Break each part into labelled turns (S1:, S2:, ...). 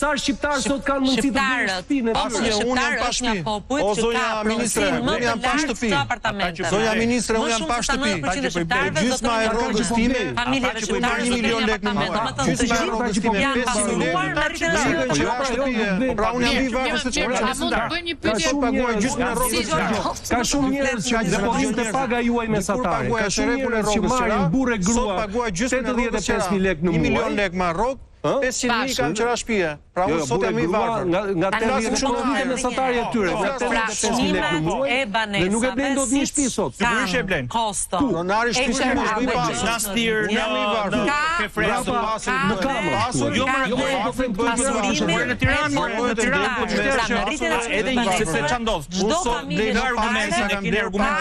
S1: Sa shqiptarë sot kanë mundësi të bëjnë shtëpinë e tyre?
S2: Unë jam pa shtëpi. O zonja ministre, unë jam pa shtëpi. Zonja ministre, unë jam pa shtëpi. Gjysma e rrogës time, ata që po i marr 1 milion lekë në muaj. Gjysma e rrogës time 500 lekë. Pra unë jam i varfër se çfarë.
S3: A mund të bëjmë një pyetje?
S2: Sot paguaj gjysmën e rrogës.
S1: Ka shumë njerëz që depozitë paga juaj mesatare. Ka shumë njerëz që marrin burrë grua. 85.000 lekë në muaj.
S2: 1 milion lekë me rrogë. 500.000 kanë qëra shtëpia. Pra unë sot jam i varfër.
S1: Nga 80.000 mesatarë e tyre, nga 85.000 lekë në muaj. Dhe nuk e blen dot një shtëpi sot.
S4: Sigurisht e blen.
S3: Kosto.
S2: Pronari shtëpisë mund të bëj pasur.
S4: Na stir,
S2: Jam i varfër.
S4: ke fresë pasur.
S1: Në kamë.
S4: Jo më në Tiranë, në Tiranë. Edhe një se ç'a ndodh. Sot dhe argumente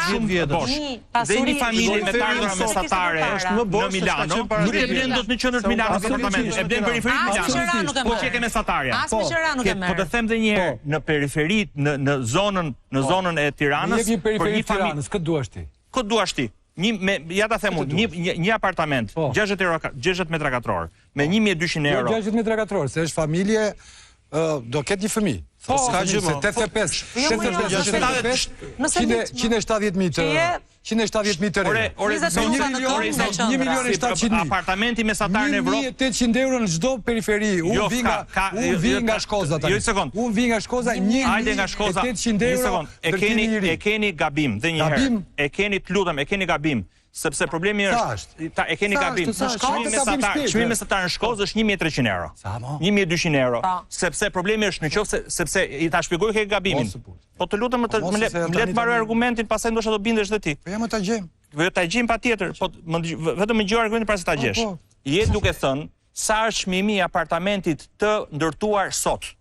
S4: shumë bosh. Dhe një familje me ardhurë mesatare në Milano, nuk e blen dot në qendër të Milanit apartament. E blen periferi të Milanit. Po që ke mesatarja. Po të them edhe një herë, në periferi, në zonën e Tiranës,
S5: për një familje, këtë duash ti?
S4: Këtë duash ti? Ja ta them unë, një apartament, 60 metra katror, me 1.200 euro.
S5: 60 metra katror, se është familje, do ketë një fëmijë. S'ka gjë më. 170.000 të re. 1.700.000.
S4: Apartamenti mesatar në Evropë.
S5: 1.800 euro në çdo periferi. Unë vi nga Shkoza tani. Unë vi nga Shkoza, 1.800 euro.
S4: E keni gabim, dhe një herë. E keni, të lutem, e keni gabim. Sepse problemi është, e keni gabim, çmimi mesatar në Shkozë është 1.300 euro. 1.200 euro. Sepse problemi është nëse sepse i ta shpjegoj ke gabimin. Po të lutem më le të mbaroj argumentin, pastaj ndoshta do bindesh edhe ti.
S5: Po jam ta gjejm.
S4: Ta gjejm patjetër, po vetëm më gjej argumentin para se ta gjesh. Je duke thënë sa është çmimi i apartamentit të ndërtuar sot.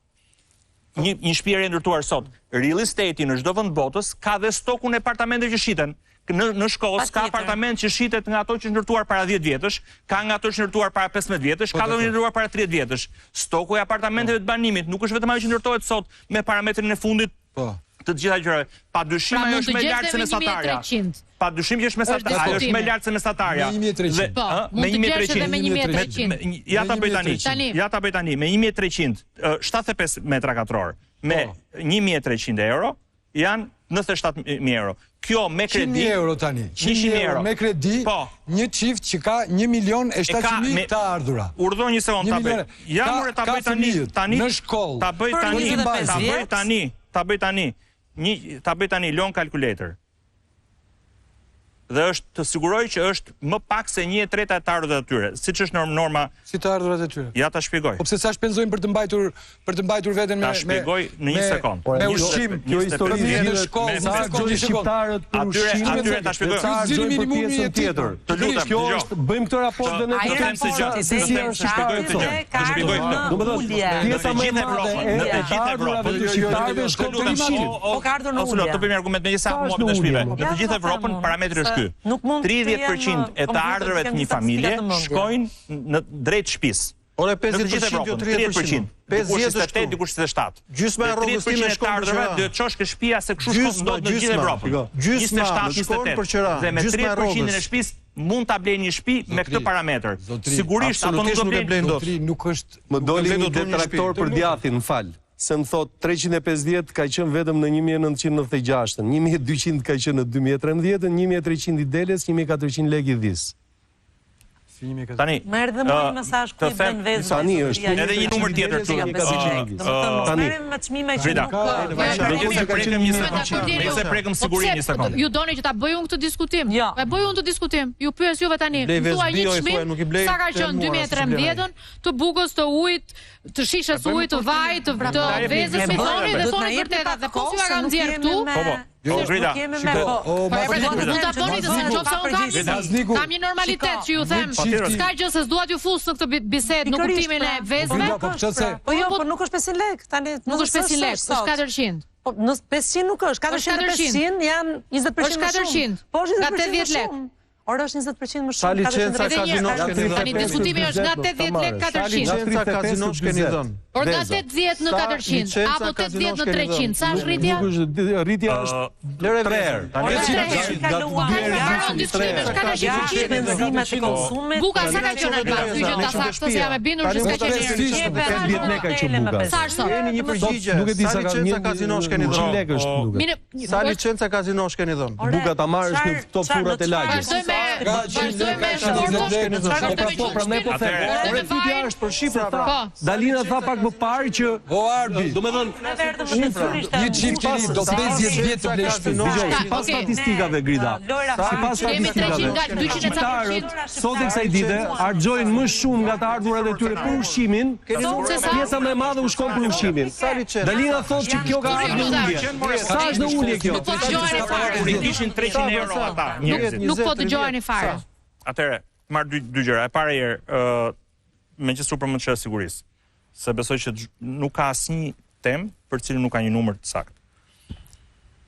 S4: Një shtëpi e ndërtuar sot. Real estate në çdo vend botës ka dhe stokun e apartamenteve që shiten. Në Shkozë ka apartament që shitet nga ato që është ndërtuar para 10 vjetësh, ka nga ato që është ndërtuar para 15 vjetësh, ka dhe ndërtuar para 30 vjetësh. Stoku i apartamenteve të banimit nuk është vetëm ajo që ndërtohet sot me parametrin e fundit të gjitha gjërave. Padyshim ajo është më lart se mesatarja. Padyshim që është mesatarja, ajo është më lart se mesatarja.
S3: Me 1.300.
S4: Ja ta bëj tani, me 1.300, 75 metra katror, me 1.300 euro, janë 97.000 euro. Kjo me kredi...
S5: 100.000 euro tani. 100.000 euro me kredi, një qift që ka 1.700.000 të ardhura.
S4: Urdhë një sekund, ta bëj. Ja mure ta bëj tani,
S5: në shkollë.
S4: Ta bëj tani long calculator. Dhe është të siguroj që është më pak se 1/3 e të ardhurat e tyre, siç është norma.
S5: Si të ardhurat e tyre?
S4: Ja ta shpjegoj.
S5: Po pse sa shpenzojnë për të mbajtur veten me
S4: ta shpjegoj në një sekond.
S5: Me ushqim,
S1: kjo histori në shkollë, sa argjojnë shqiptarët për ushqim.
S4: Atyre ta shpjegoj.
S1: Sa argjojnë për pjesën tjetër.
S4: Të lutem,
S1: kjo është bëjmë këtë raport dhe ne
S4: të them se gjë.
S3: Të shpjegoj
S1: këtë. Pjesa më e madhe e të ardhurat e shqiptarëve shkon te ushqimi.
S3: Po ka ardhur në ulje.
S4: Të bëjmë argument me një sa mua të shpive. Në të gjithë Evropën parametri është ky. 30% e të ardhurave të një familje shkojnë në drejt shtëpisë.
S2: Ore 50% jo 30%.
S4: 58 dikush 67.
S2: Gjysma e rrogës time shkon për
S4: ardhurave, do të çosh ke shtëpia se kush shkon në gjithë Evropën.
S2: Gjysma shkon për qira.
S4: Dhe me 30% e shtëpisë mund ta blejnë një shtëpi me këtë parametër. Sigurisht apo nuk do blejnë dot.
S5: Nuk është
S1: më doli një detraktor për djathtin, m'fal. Se më thot 350 ka qenë vetëm në 1996, 1200 ka qenë në 2013, 1300 i deles, 1400 lekë i dhis.
S4: Tani,
S3: më erdhi dhe më një mesazh ku i bën vezë.
S1: Tani është
S4: edhe një numër tjetër këtu.
S3: Tani me çmime që
S4: se prekëm sigurisht një sekond.
S3: Ju doni që ta bëj unë këtë diskutim? E bëj unë këtë diskutim. Ju pyes juve tani. Thuaj një çmim, sa ka qenë 2013 të bukës, të ujit, të shishës ujit, të vajit, të vezës, me thoni dhe thoni vërtet atë. Po si ka nxjerr këtu?
S4: Jo, Grida,
S3: mund ta bëni të nëse unë kam një normalitet që ju them, s'ka gjë se s'duat ju fus në këtë bisedë në kuptimin e vezëve.
S6: Po jo, por nuk është 500 lekë, tani
S3: nuk është 500 lekë, është 400.
S6: Po në 500 nuk është, 400 janë 20%
S3: është 400.
S6: Po
S3: nga 80 lekë.
S6: Ora është 20% më
S2: Sa
S6: shumë.
S2: licenca kazinosh keni dhënë?
S3: Tani diskutimi është nga 80 lek 400.
S2: Licenca kazinosh keni dhënë?
S3: Por nga 80 në 400 apo 80 në 300, sa është rritja?
S1: Rritja është 3 herë.
S3: Buka sa ka qenë atë? Ky që ta saktë se jam e bindur se s'ka qenë.
S1: 10 lekë ka qenë buka.
S3: Sa është?
S2: Jeni një përgjigje.
S1: Nuk e di sa
S2: licenca kazinosh keni dhënë?
S1: 100 lekë është duket.
S2: Sa licenca kazinosh keni dhënë?
S1: Buka ta marrësh në këto furrat e lagjes.
S3: Vazhdoj me shportot.
S1: Prandaj po them. Ore pyetja është për shifra. Dalina tha pak më parë që domethënë
S5: 100 do 50 vjet të blesh
S1: sipas statistikave Grida. Sipas statistikave 200 sot e kësaj dite harxojnë më shumë nga të ardhurat e tyre për ushqimin, pjesa më e madhe u shkon për ushqimin. Dalina thotë që kjo ka ardhur në ulje. Sa është në ulje kjo?
S3: Nuk po dëgjojeni fare.
S4: Kur ishin 300 euro ata njerëzit.
S3: Nuk po dëgjojeni fare.
S4: Atëre, marr dy gjëra. E para herë, me që super më të sigurisë, se besoj që nuk ka asnjë temë për cilën nuk ka një numër të saktë.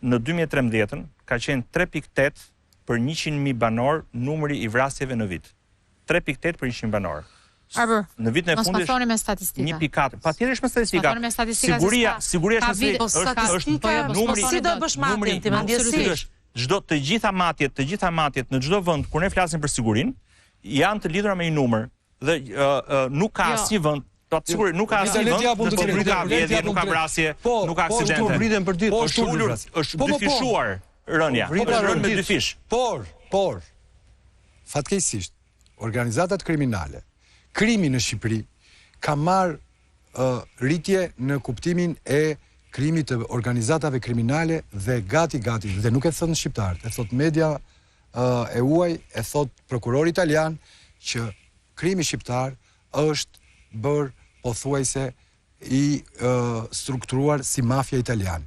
S4: Në 2013 ka qenë 3.8 për 100.000 banor numri i vrasjeve në vit. 3.8 për 100 banor. Në vitin e fundit
S3: është me statistika.
S4: 1.4. Patjetër është me statistika. Siguria është numri.
S6: Si do bësh matjen ti mendjesisht?
S4: Të gjitha matjet në çdo vend kur ne flasim për sigurinë janë të lidhura me një numër dhe nuk ka asnjë vend, nuk ka asnjë vend që nuk ka vjedhje, nuk ka vrasje, nuk ka aksidente.
S2: Po rriten për ditë,
S4: është dyfishuar rënja. Është rënë me dyfish.
S5: Por fatkeqësisht organizatat kriminale, krimi në Shqipëri ka marrë rritje në kuptimin e krimit të organizatave kriminale dhe gati, dhe nuk e thënë shqiptarët, e thot media e uaj, e thot prokurori italian, që krimi shqiptar është bërë pothuajse i strukturuar si mafia italian.